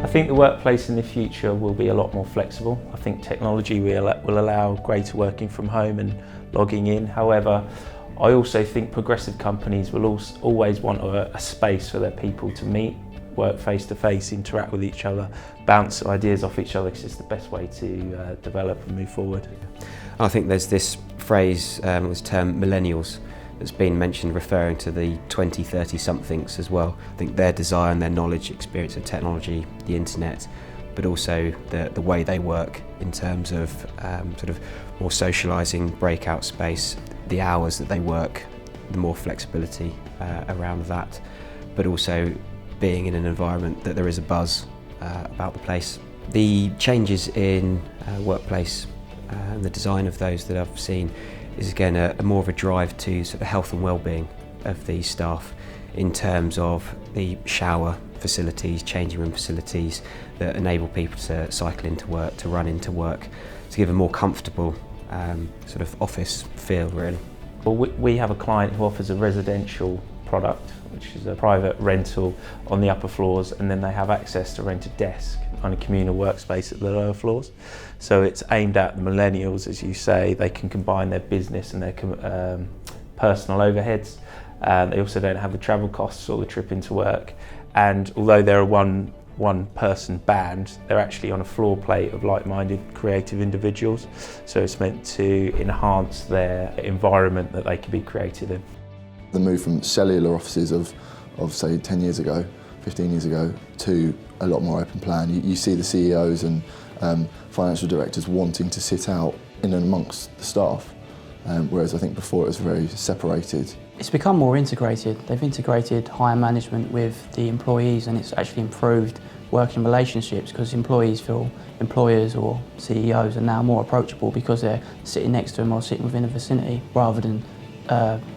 I think the workplace in the future will be a lot more flexible. I think technology will allow greater working from home and logging in. However, I also think progressive companies will always want a space for their people to meet, work face to face, interact with each other, bounce ideas off each other, because it's the best way to develop and move forward. I think there's this phrase, this term millennials, that's been mentioned referring to the 20, 30 somethings as well. I think their desire and their knowledge, experience of technology, the internet, but also the way they work in terms of sort of more socialising, breakout space, the hours that they work, the more flexibility around that, but also being in an environment that there is a buzz about the place. The changes in workplace and the design of those that I've seen is again a more of a drive to sort of health and well-being of the staff in terms of the shower facilities, changing room facilities that enable people to cycle into work, to run into work, to give a more comfortable sort of office feel really. Well, we have a client who offers a residential product, which is a private rental on the upper floors, and then they have access to rent a desk on a communal workspace at the lower floors. So it's aimed at the millennials, as you say. They can combine their business and their personal overheads. They also don't have the travel costs or the trip into work. And although they're a one-person band, they're actually on a floor plate of like-minded creative individuals. So it's meant to enhance their environment that they can be creative in. The move from cellular offices of say 10 years ago, 15 years ago, to a lot more open plan. You see the CEOs and financial directors wanting to sit out in and amongst the staff, whereas I think before it was very separated. It's become more integrated. They've integrated higher management with the employees, and it's actually improved working relationships because employees feel employers or CEOs are now more approachable because they're sitting next to them or sitting within a vicinity rather than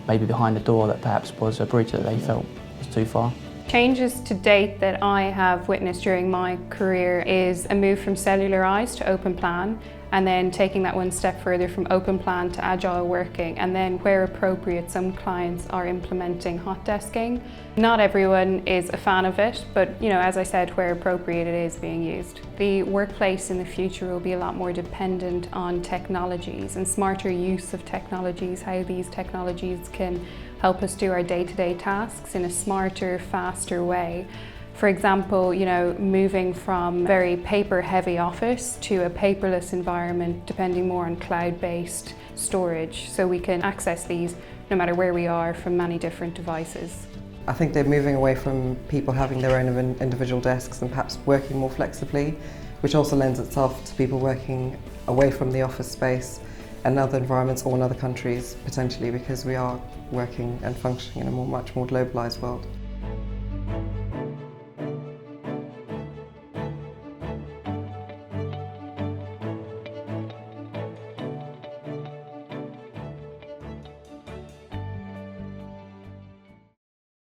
maybe behind a door that perhaps was a bridge that they felt was too far. Changes to date that I have witnessed during my career is a move from cellularised to open plan, and then taking that one step further from open plan to agile working, and then where appropriate some clients are implementing hot desking. Not everyone is a fan of it, but as I said, where appropriate it is being used. The workplace in the future will be a lot more dependent on technologies and smarter use of technologies, how these technologies can help us do our day-to-day tasks in a smarter, faster way. For example, moving from very paper-heavy office to a paperless environment, depending more on cloud-based storage, so we can access these no matter where we are from many different devices. I think they're moving away from people having their own individual desks and perhaps working more flexibly, which also lends itself to people working away from the office space and other environments or in other countries potentially, because we are working and functioning in a much more globalised world.